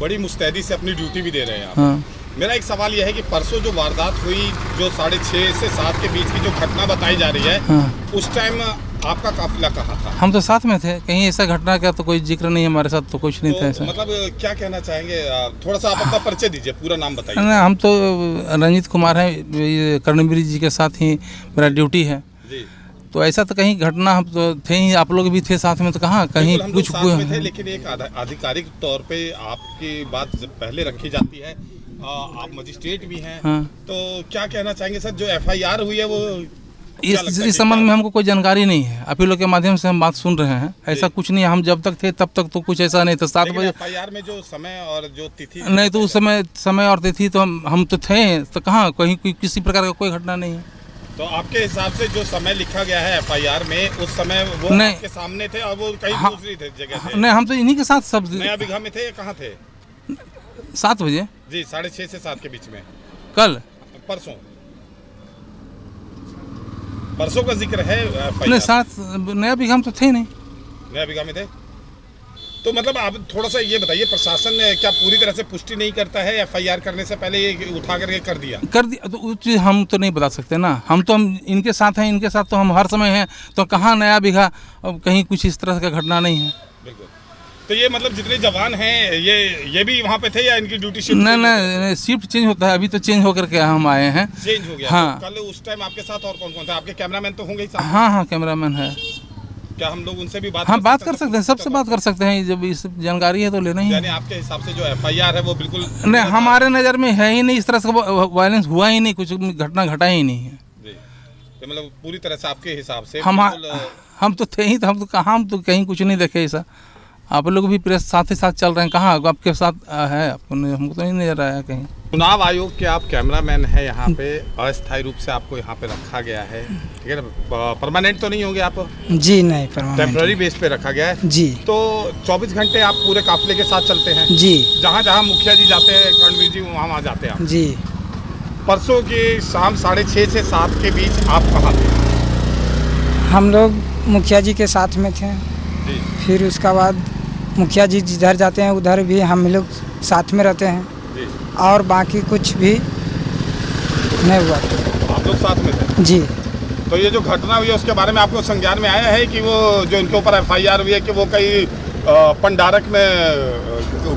बड़ी मुस्तैदी से अपनी ड्यूटी भी दे रहे हैं आप। हाँ। मेरा एक सवाल यह है कि परसों जो वारदात हुई, जो 6:30 से 7 के बीच की जो घटना बताई जा रही है, हाँ। उस टाइम आपका काफिला कहाँ था? हम तो साथ में थे, कहीं ऐसा घटना का तो कोई जिक्र नहीं, हमारे साथ तो कुछ नहीं था ऐसा। मतलब क्या कहना चाहेंगे? थोड़ा सा आप अपना परिचय दीजिए, पूरा नाम बताइए। ना, हम तो रंजीत कुमार हैं, ये कर्णवीर जी के साथ ही मेरा ड्यूटी है जी। तो ऐसा तो कहीं घटना, हम तो थे ही, आप लोग भी थे साथ में, तो कहाँ कहीं हम कुछ लोग साथ में थे, लेकिन एक आधिकारिक तौर पे आपकी बात पहले रखी जाती है, आप मजिस्ट्रेट भी हैं। हाँ। तो क्या कहना चाहेंगे सर, जो FIR हुई है वो इस संबंध में हमको कोई जानकारी नहीं है, आप ही लोग के माध्यम से हम बात सुन रहे हैं। ऐसा कुछ नहीं है, हम जब तक थे तब तक तो कुछ ऐसा नहीं था। 7 बजे FIR में जो समय और जो तिथि नहीं, तो उस समय और तिथि तो हम तो थे, तो कहाँ कहीं किसी प्रकार का कोई घटना नहीं है। तो आपके हिसाब से जो समय लिखा गया है FIR में, उस समय वो नहीं, आपके सामने थे और वो कहीं हाँ, दूसरी जगह थे? नहीं, हम तो इन्हीं के साथ सब नया बिघा में थे या कहाँ थे? 7 बजे जी, 6:30 से 7 के बीच में। कल परसों का जिक्र है FIR? नहीं, 7 नया बिघा हम तो थे नहीं, नया बिघा में थे। तो मतलब आप थोड़ा सा ये बताइए, प्रशासन क्या पूरी तरह से पुष्टि नहीं करता है? FIR करने से पहले ये उठा करके कर दिया तो वो चीज़ हम तो नहीं बता सकते ना। हम इनके साथ हैं, इनके साथ तो हम हर समय हैं, तो कहाँ नया बिघा, अब कहीं कुछ इस तरह का घटना नहीं है। बिल्कुल। तो ये मतलब जितने जवान हैं ये भी वहाँ पे थे या इनकी ड्यूटी शिफ्ट? नहीं, शिफ्ट चेंज होता है, अभी तो चेंज होकर के हम आए हैं। चेंज हो गया? हाँ। तो कल उस टाइम आपके साथ और कौन कौन था? आपके कैमरामैन तो होंगे ही साथ? हाँ, कैमरामैन है। क्या हम लोग उनसे भी बात हाँ, बात कर सकते हैं, सबसे बात कर सकते हैं, जब इस जानकारी है तो लेना ही है। यानी आपके हिसाब से जो FIR है वो बिल्कुल नहीं, हमारे नज़र में है ही नहीं, इस तरह से वायलेंस हुआ ही नहीं, कुछ घटना घटा ही नहीं है जी। तो मतलब पूरी तरह से आपके हिसाब से हम तो थे ही, तो हम तो कहाँ, हम तो कहीं कुछ नहीं देखे ऐसा। आप लोग भी प्रेस साथ ही साथ चल रहे हैं, कहाँ आपके साथ है? आपको हमको तो नहीं नजर आया कहीं। चुनाव आयोग के आप कैमरामैन हैं, यहाँ पे अस्थायी रूप से आपको यहाँ पे रखा गया है, ठीक है ना? परमानेंट तो नहीं होंगे आप? जी नहीं, परमानेंट, टेम्पररी बेस पे रखा गया है जी। तो 24 घंटे आप पूरे काफिले के साथ चलते हैं? जी। जहाँ जहाँ मुखिया जी जाते हैं, कर्णवीर जी वहाँ जाते हैं जी। परसों की शाम 6:30 से 7 के बीच आप कहाँ थे? हम लोग मुखिया जी के साथ में थे जी। फिर उसका बाद मुखिया जी जिधर जाते हैं उधर भी हम लोग साथ में रहते हैं जी। और बाकी कुछ भी नहीं हुआ। आप लोग साथ में थे? जी। तो ये जो घटना हुई है उसके बारे में आपको संज्ञान में आया है कि वो जो इनके ऊपर FIR हुई है कि वो कहीं पंडारक में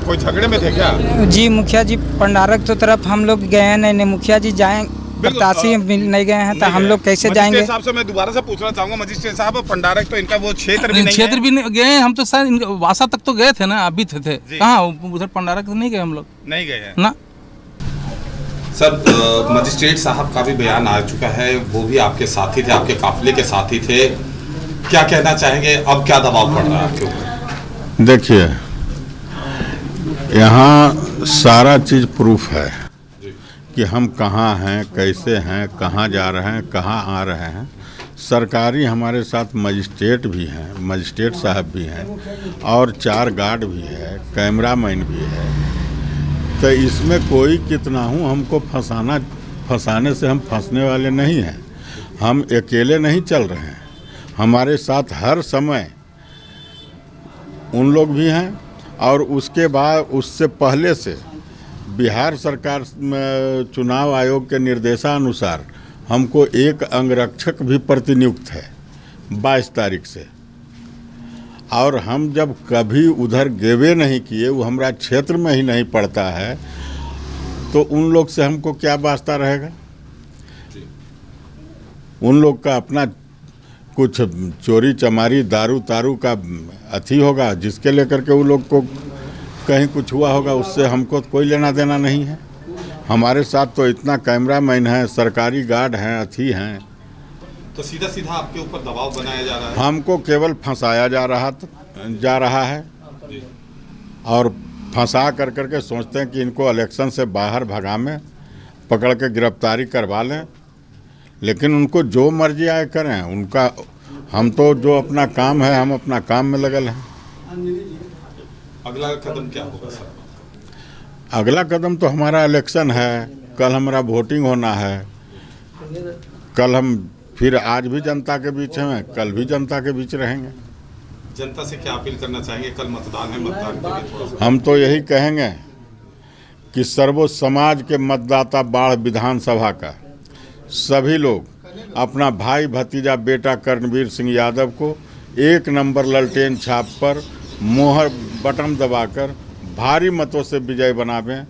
कोई झगड़े में थे क्या? जी, मुखिया जी पंडारक तो तरफ हम लोग गए हैं नहीं, मुखिया जी जाएं प्रत्याशी नहीं गए हैं, तो हम लोग कैसे जाएंगे? साहब से मैं दोबारा से पूछना चाहूंगा, मजिस्ट्रेट साहब, पंडारक तो इनका वो क्षेत्र भी नहीं है? क्षेत्र भी नहीं गए हम तो सर, वासा तक तो गए थे ना, अभी थे कहाँ उधर पंडारक तो नहीं गए हम लोग, नहीं गए हैं ना सर। मजिस्ट्रेट साहब का भी बयान आ चुका है, वो भी आपके साथी थे, आपके काफिले के साथी थे, क्या कहना चाहेंगे? अब क्या दबाव पड़ रहा है आपके ऊपर? देखिए, यहाँ सारा चीज़ प्रूफ है कि हम कहाँ हैं, कैसे हैं, कहाँ जा रहे हैं, कहाँ आ रहे हैं। सरकारी हमारे साथ मजिस्ट्रेट भी हैं, मजिस्ट्रेट साहब भी हैं और 4 गार्ड भी है, कैमरामैन भी है। तो इसमें कोई कितना हूँ, हमको फंसाने से हम फंसने वाले नहीं हैं। हम अकेले नहीं चल रहे हैं, हमारे साथ हर समय उन लोग भी हैं। और उसके बाद उससे पहले से बिहार सरकार चुनाव आयोग के निर्देशानुसार हमको एक अंगरक्षक भी प्रतिनियुक्त है 22 तारीख से। और हम जब कभी उधर गेवे नहीं किए, वो हमारा क्षेत्र में ही नहीं पड़ता है, तो उन लोग से हमको क्या वास्ता रहेगा? उन लोग का अपना कुछ चोरी चमारी दारू तारू का अथी होगा, जिसके लेकर के वो लोग को कहीं कुछ हुआ होगा, उससे हमको कोई लेना देना नहीं है। हमारे साथ तो इतना कैमरामैन है, सरकारी गार्ड हैं, अथी हैं। तो सीधा सीधा आपके ऊपर दबाव बनाया जा रहा है? हमको केवल फंसाया जा रहा है और फंसा कर के सोचते हैं कि इनको इलेक्शन से बाहर भगा में पकड़ के गिरफ्तारी करवा लें, लेकिन उनको जो मर्जी आए करें उनका। हम तो जो अपना काम है, हम अपना काम में लगल हैं। अगला कदम क्या होगा सर? अगला कदम तो हमारा इलेक्शन है, कल हमारा वोटिंग होना है। कल हम फिर आज भी जनता के बीच हैं, कल भी जनता के बीच रहेंगे। जनता से क्या अपील करना चाहेंगे? कल मतदान है, मतदान के लिए थोड़ा सा। हम तो यही कहेंगे कि सर्वो समाज के मतदाता बाढ़ विधानसभा का सभी लोग अपना भाई भतीजा बेटा कर्णवीर सिंह यादव को 1 नंबर ललटेन छाप पर मोहर बटन दबाकर भारी मतों से विजय बनावें।